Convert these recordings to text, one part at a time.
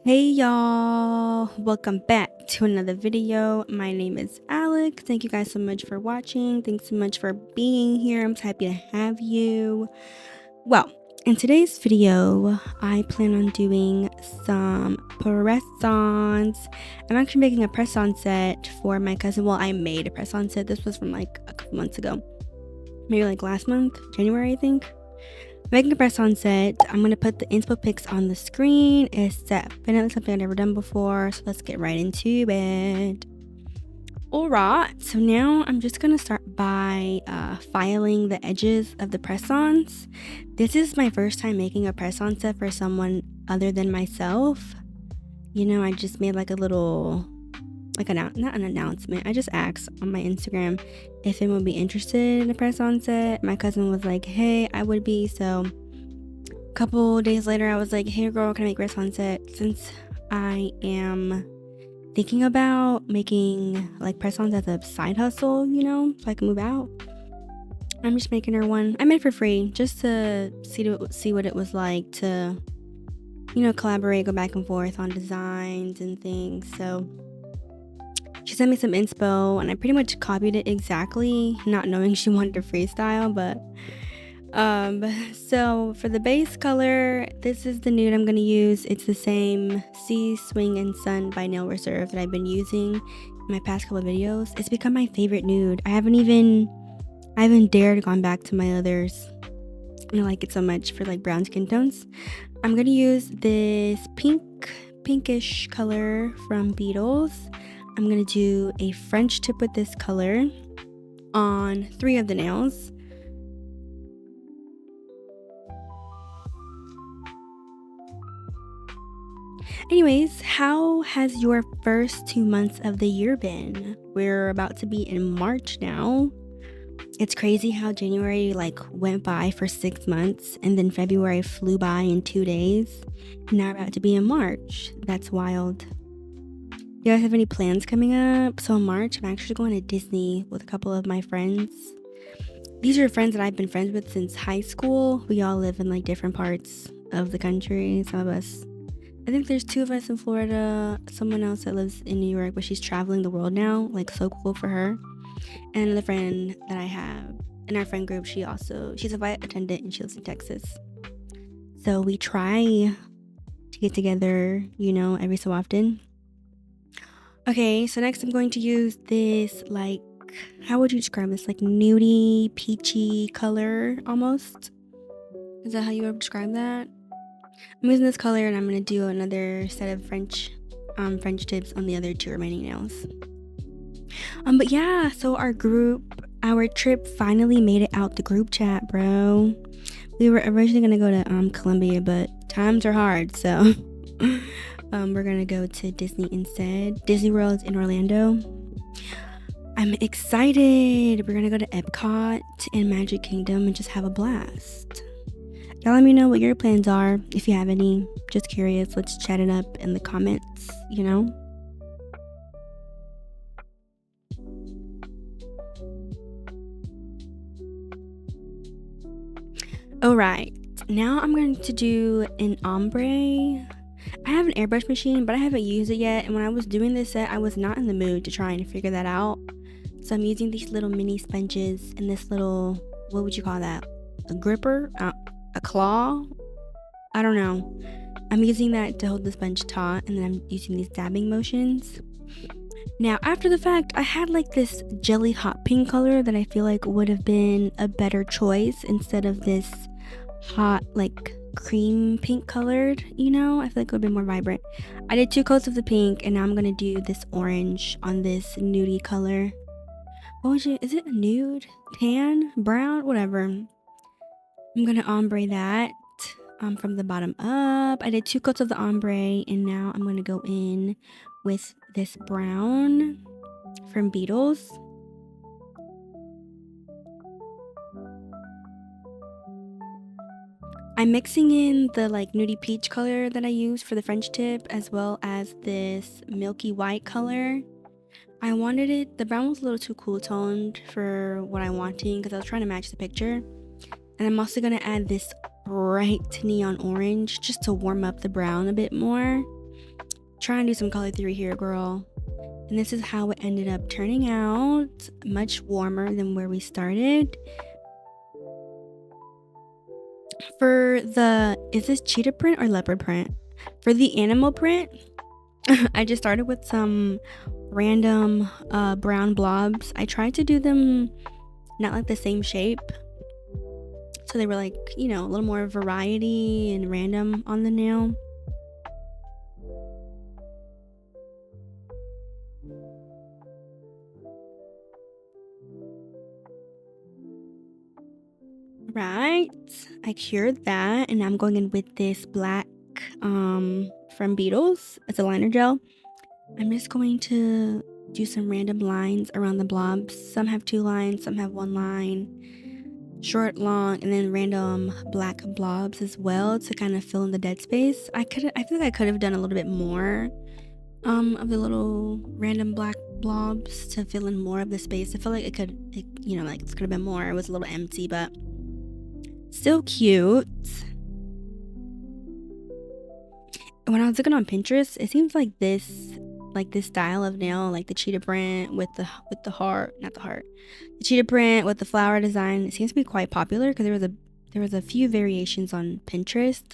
Hey y'all, welcome back to another video. My name is Alex. Thank you guys so much for watching. Thanks so much for being here. I'm so happy to have you. Well, in today's video, I plan on doing some press-ons. I'm actually making a press-on set for my cousin. Well, I made a press-on set. This was from like a couple months ago. Maybe like last month, January, I think. Making a press-on set. I'm going to put the inspo pics on the screen. It's definitely something I've never done before, so let's get right into it. Alright, so now I'm just going to start by filing the edges of the press-ons. This is my first time making a press-on set for someone other than myself. You know, I just made like a little, like not an announcement. I just asked on my Instagram if anyone would be interested in a press-on set. My cousin was like, hey, I would be. So a couple days later, I was like, hey girl, can I make a press-on set? Since I am thinking about making like press-ons as a side hustle, you know, so I can move out, I'm just making her one. I made it for free just to see what it was like to, you know, collaborate, go back and forth on designs and things. So she sent me some inspo and I pretty much copied it exactly, not knowing she wanted to freestyle. But so for the base color, this is the nude I'm going to use. It's the same Sea, Swing, and Sun by Nail Reserve that I've been using in my past couple of videos. It's become my favorite nude. I haven't dared gone back to my others. I like it so much for like brown skin tones. I'm going to use this pinkish color from Beetles. I'm going to do a French tip with this color on 3 of the nails. Anyways, how has your first 2 months of the year been? We're about to be in March now. It's crazy how January like went by for 6 months and then February flew by in 2 days. And now we're about to be in March. That's wild. You guys have any plans coming up? So in March, I'm actually going to Disney with a couple of my friends. These are friends that I've been friends with since high school. We all live in like different parts of the country. Some of us, I think there's 2 of us in Florida, someone else that lives in New York, but she's traveling the world now. Like so cool for her. And another friend that I have in our friend group, she's a flight attendant and she lives in Texas. So we try to get together, you know, every so often. Okay, so next I'm going to use this, like, how would you describe this? Like nudie, peachy color almost. Is that how you would describe that? I'm using this color and I'm going to do another set of French tips on the other 2 remaining nails. But yeah, so our trip finally made it out the group chat, bro. We were originally going to go to Colombia, but times are hard, so... we're gonna go to Disney instead. Disney World in Orlando. I'm excited. We're gonna go to Epcot and Magic Kingdom and just have a blast. Y'all let me know what your plans are if you have any. Just curious. Let's chat it up in the comments, you know. Alright, now I'm going to do an ombre. I have an airbrush machine, but I haven't used it yet. And when I was doing this set, I was not in the mood to try and figure that out. So I'm using these little mini sponges and this little, what would you call that? A gripper? A claw? I don't know. I'm using that to hold the sponge taut, and then I'm using these dabbing motions. Now, after the fact, I had like this jelly hot pink color that I feel like would have been a better choice instead of this hot, like, cream pink colored, you know. I feel like it would be more vibrant. I did 2 coats of the pink and now I'm gonna do this orange on this nudie color. Is it a nude, tan, brown, whatever. I'm gonna ombre that from the bottom up. I did 2 coats of the ombre and now I'm gonna go in with this brown from Beetles. I'm mixing in the like nudie peach color that I used for the French tip, as well as this milky white color. I wanted it, the brown was a little too cool toned for what I'm wanting because I was trying to match the picture. And I'm also going to add this bright neon orange just to warm up the brown a bit more. Trying to do some color theory here, girl. And this is how it ended up turning out. Much warmer than where we started. For the, is this cheetah print or leopard print? For the animal print, I just started with some random brown blobs. I tried to do them not like the same shape, so they were like, you know, a little more variety and random on the nail. Right, I cured that, and I'm going in with this black from Beetles. It's a liner gel. I'm just going to do some random lines around the blobs. Some have 2 lines, some have 1 line, short, long, and then random black blobs as well to kind of fill in the dead space. I feel like I could have done a little bit more of the little random black blobs to fill in more of the space. I feel like it could have been more. It was a little empty, but still cute. When I was looking on Pinterest, it seems like this style of nail, like the cheetah print with the heart, not the heart, the cheetah print with the flower design, it seems to be quite popular because there was a few variations on Pinterest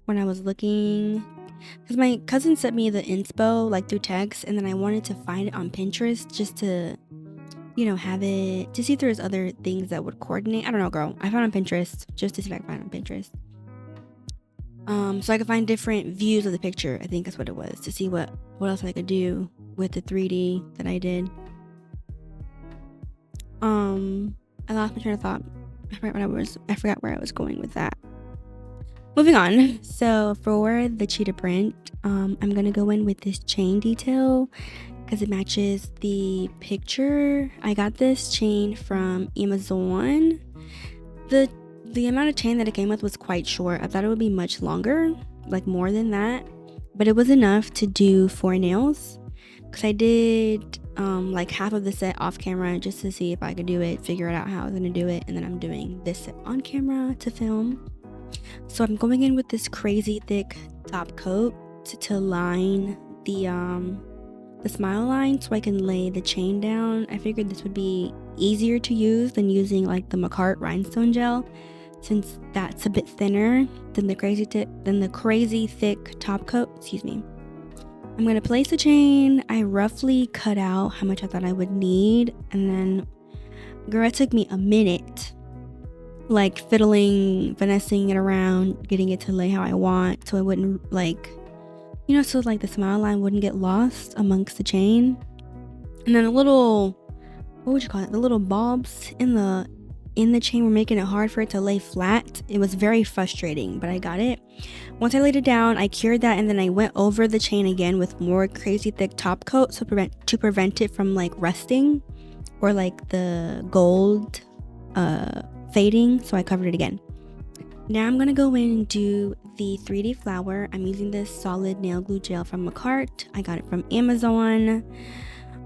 when I was looking. Because my cousin sent me the inspo like through text, and then I wanted to find it on Pinterest just to, you know, have it to see if there's other things that would coordinate. I don't know, girl. I found on Pinterest just to see if I can find it on Pinterest. So I could find different views of the picture. I think that's what it was, to see what else I could do with the 3D that I did. I lost my train of thought. I forgot where I was going with that. Moving on. So for the cheetah print, I'm gonna go in with this chain detail because it matches the picture. I got this chain from Amazon. The amount of chain that it came with was quite short. I thought it would be much longer, like more than that, but it was enough to do 4 nails because I did like half of the set off camera just to see if I could do it, figure out how I was gonna do it, and then I'm doing this set on camera to film. So I'm going in with this crazy thick top coat to line the smile line so I can lay the chain down. I figured this would be easier to use than using like the Makartt Rhinestone gel, since that's a bit thinner than the crazy thick top coat. Excuse me. I'm going to place the chain. I roughly cut out how much I thought I would need, and then, girl, it took me a minute, like finessing it around, getting it to lay how I want so it wouldn't so like the smile line wouldn't get lost amongst the chain. And then the little bobs in the chain were making it hard for it to lay flat. It was very frustrating, but I got it. Once I laid it down, I cured that, and then I went over the chain again with more crazy thick top coat to prevent it from like rusting or like the gold fading. So I covered it again. Now I'm gonna go in and do the 3D flower. I'm using this solid nail glue gel from Makartt. I got it from Amazon.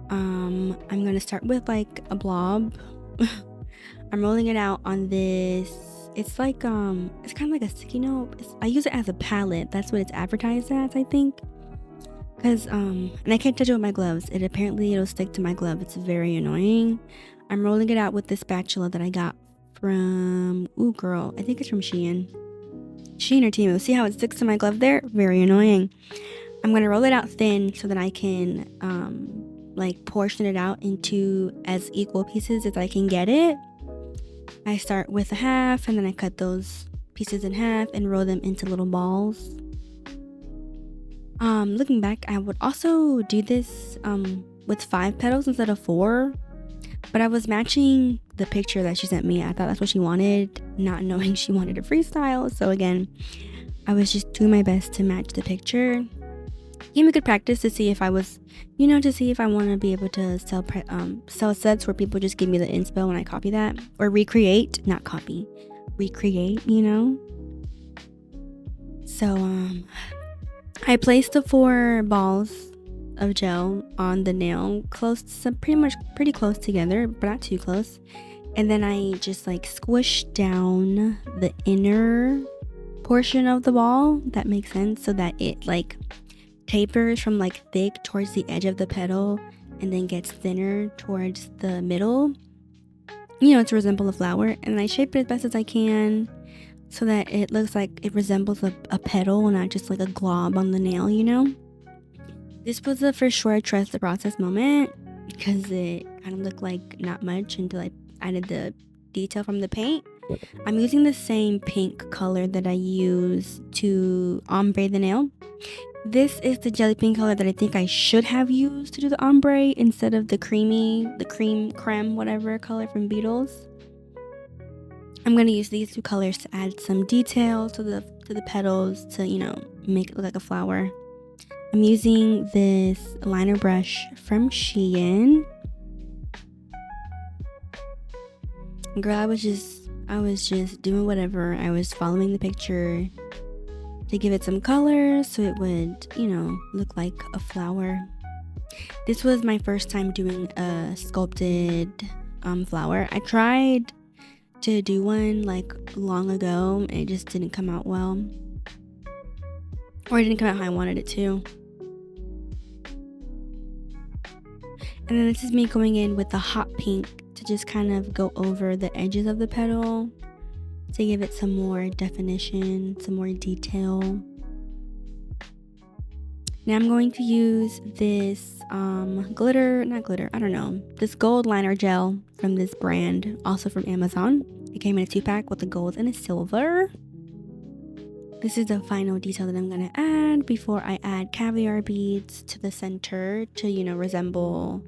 I'm gonna start with like a blob. I'm rolling it out on this. It's like it's kind of like a sticky note. I use it as a palette. That's what it's advertised as, I think. Cause and I can't touch it with my gloves. It'll stick to my glove. It's very annoying. I'm rolling it out with this spatula that I got from I think it's from Shein or Temu. See how it sticks to my glove there? Very annoying. I'm gonna roll it out thin so that I can like portion it out into as equal pieces as I can get it. I start with a half, and then I cut those pieces in half and roll them into little balls. Looking back, I would also do this with 5 petals instead of 4, but I was matching the picture that she sent me. I thought that's what she wanted, not knowing she wanted a freestyle. So again, I was just doing my best to match the picture. Gave me good practice to see if I was, to see if I want to be able to sell sets where people just give me the inspo when I copy that, or recreate, not copy, recreate, So I placed the 4 balls of gel on the nail, pretty close together, but not too close. And then I just like squished down the inner portion of the ball. That makes sense, so that it like tapers from like thick towards the edge of the petal and then gets thinner towards the middle, you know, to resemble a flower. And I shaped it as best as I can so that it looks like it resembles a petal and not just like a glob on the nail, you know. This was the for sure trust the process moment because it kind of looked like not much until I added the detail from the paint. I'm using the same pink color that I use to ombre the nail. This is the jelly pink color that I think I should have used to do the ombre instead of the creme whatever color from Beetles. I'm gonna use these two colors to add some detail to the petals to, you know, make it look like a flower. I'm using this liner brush from Shein. Girl, I was just doing whatever. I was following the picture to give it some color so it would, you know, look like a flower. This was my first time doing a sculpted flower. I tried to do one like long ago and it just didn't come out well, or it didn't come out how I wanted it to. And then this is me going in with the hot pink to just kind of go over the edges of the petal to give it some more definition, some more detail. Now I'm going to use this this gold liner gel from this brand, also from Amazon. It came in a 2-pack with a gold and a silver. This is the final detail that I'm gonna add before I add caviar beads to the center to, you know, resemble,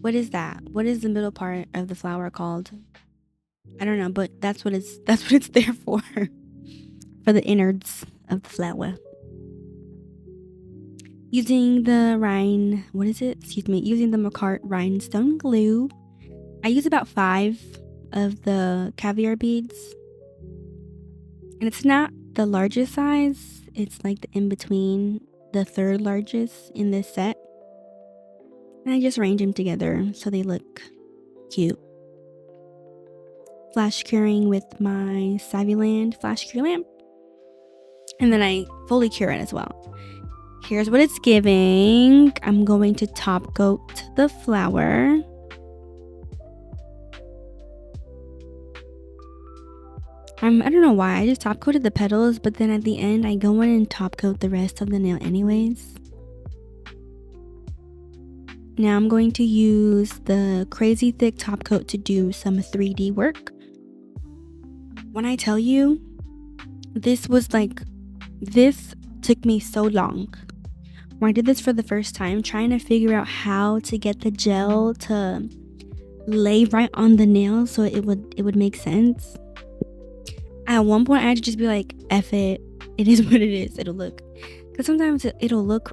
what is that? What is the middle part of the flower called? I don't know, but that's what it's there for. For the innards of the flower. Using the using the Makartt Rhinestone glue. I use about 5 of the caviar beads. And it's not the largest size. It's like the in-between, the 3rd largest in this set. And I just arrange them together so they look cute. Flash curing with my Saviland flash cure lamp. And then I fully cure it as well. Here's what it's giving. I'm going to top coat the flower. I don't know why, I just top coated the petals, but then at the end I go in and top coat the rest of the nail anyways. Now I'm going to use the crazy thick top coat to do some 3D work. When I tell you, this took me so long. When I did this for the first time, trying to figure out how to get the gel to lay right on the nail so it would make sense. At one point I had to just be like, F it, it is what it is, it'll look. Because sometimes it'll look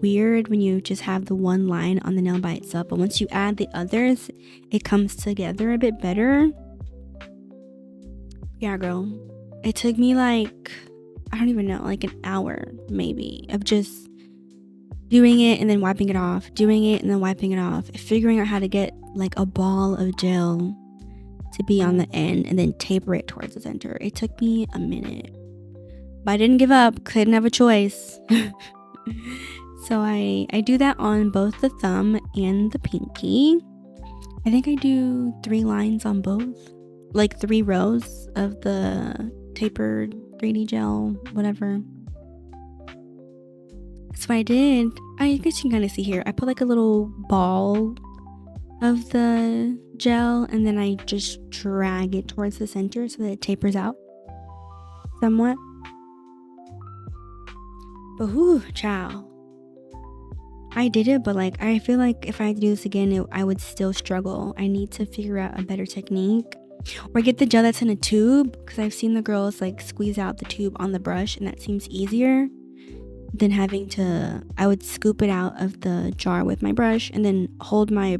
weird when you just have the one line on the nail by itself, but once you add the others, it comes together a bit better. Yeah, girl. It took me like, I don't even know, like an hour maybe of just doing it and then wiping it off, doing it and then wiping it off, figuring out how to get like a ball of gel to be on the end and then taper it towards the center. It took me a minute, but I didn't give up because I didn't have a choice. So I do that on both the thumb and the pinky. I think I do 3 lines on both, like 3 rows of the tapered 3D gel, whatever. That's what I did. I guess you can kind of see here. I put like a little ball of the gel and then I just drag it towards the center so that it tapers out somewhat. But whoo, Chao. I did it, but like I feel like if I had to do this again, I would still struggle. I need to figure out a better technique. Or get the gel that's in a tube, because I've seen the girls like squeeze out the tube on the brush and that seems easier than having to, I would scoop it out of the jar with my brush and then hold my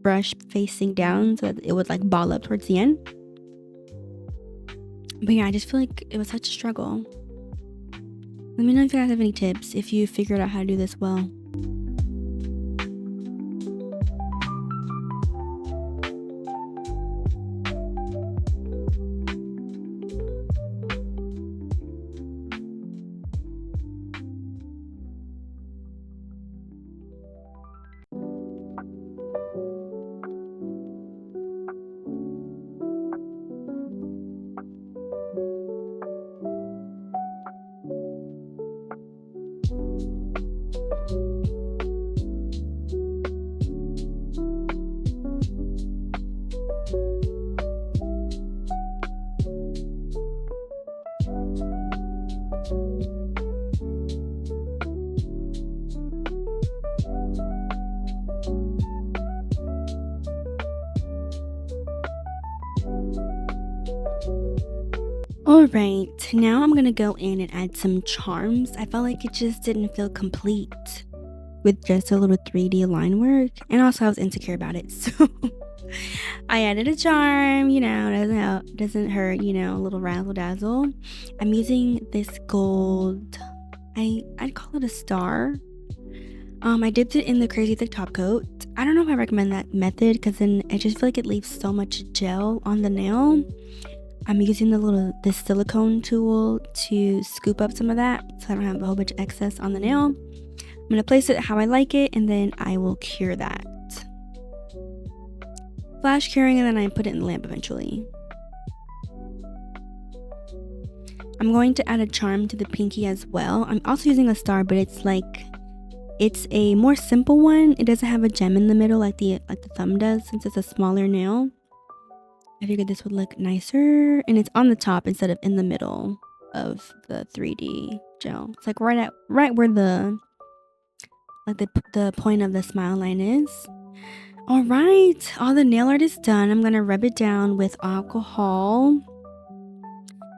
brush facing down so that it would like ball up towards the end. But yeah, I just feel like it was such a struggle. Let me know if you guys have any tips, if you figured out how to do this well. All right, now I'm gonna go in and add some charms. I felt like it just didn't feel complete with just a little 3D line work, and also I was insecure about it, so I added a charm, you know, doesn't hurt, you know, a little razzle dazzle. I'm using this gold, I'd call it a star. I dipped it in the crazy thick top coat. I don't know if I recommend that method because then I just feel like it leaves so much gel on the nail. I'm using this silicone tool to scoop up some of that so I don't have a whole bunch of excess on the nail. I'm gonna place it how I like it, and then I will cure that. Flash curing, and then I put it in the lamp eventually. I'm going to add a charm to the pinky as well. I'm also using a star, but it's a more simple one. It doesn't have a gem in the middle like the thumb does, since it's a smaller nail. I figured this would look nicer, and it's on the top instead of in the middle of the 3D gel. It's like right where the point of the smile line is. All right, all the nail art is done. I'm gonna rub it down with alcohol.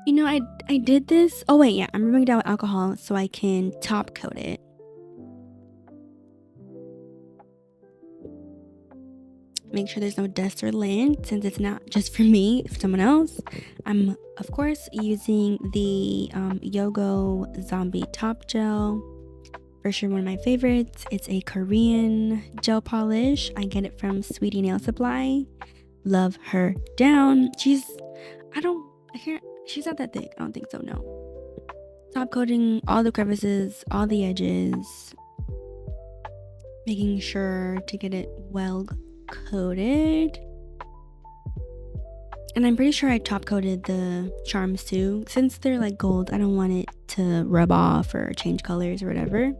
You know, I did this. Oh wait, yeah, I'm rubbing it down with alcohol so I can top coat it. Make sure there's no dust or lint, since it's not just for me, for someone else. I'm of course using the Yogo Zombie Top Gel. For sure one of my favorites. It's a Korean gel polish. I get it from Sweetie Nail Supply. Love her down. She's not that thick. I don't think so, no. Top coating all the crevices, all the edges. Making sure to get it well coated. And I'm pretty sure I top coated the charms too. Since they're like gold, I don't want it to rub off or change colors or whatever.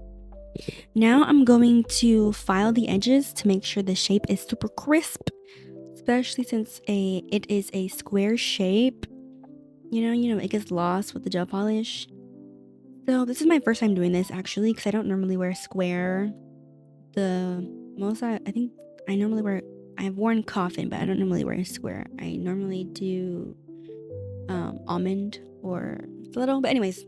Now I'm going to file the edges to make sure the shape is super crisp, especially since it is a square shape. You know, it gets lost with the gel polish. So this is my first time doing this actually, because I don't normally wear square. I think I normally wear, I've worn coffin, but I don't normally wear square. I normally do almond or stiletto. But anyways,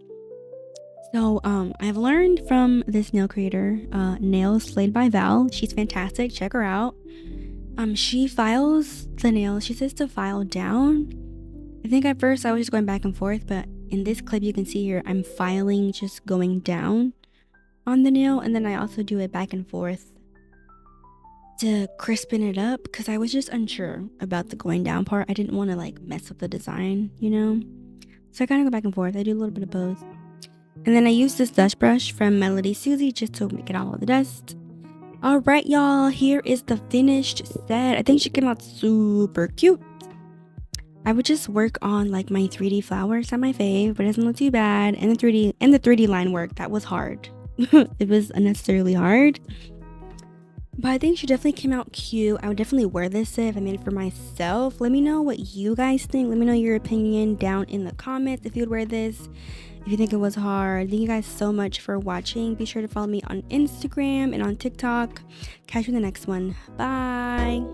so I've learned from this nail creator, Nails Slayed by Val. She's fantastic. Check her out. She files the nails. She says to file down. I think at first I was just going back and forth, but in this clip you can see here I'm filing just going down on the nail, and then I also do it back and forth to crispen it up because I was just unsure about the going down part. I didn't want to like mess up the design, you know? So I kind of go back and forth. I do a little bit of both. And then I use this dust brush from Melody Susie just to get out all the dust. All right, y'all, here is the finished set. I think she came out super cute. I would just work on like my 3D flowers at my fave, but it doesn't look too bad. And the 3D line work, that was hard. It was unnecessarily hard. But I think she definitely came out cute. I would definitely wear this set if I made it for myself. Let me know what you guys think. Let me know your opinion down in the comments if you would wear this. If you think it was hard. Thank you guys so much for watching. Be sure to follow me on Instagram and on TikTok. Catch you in the next one. Bye.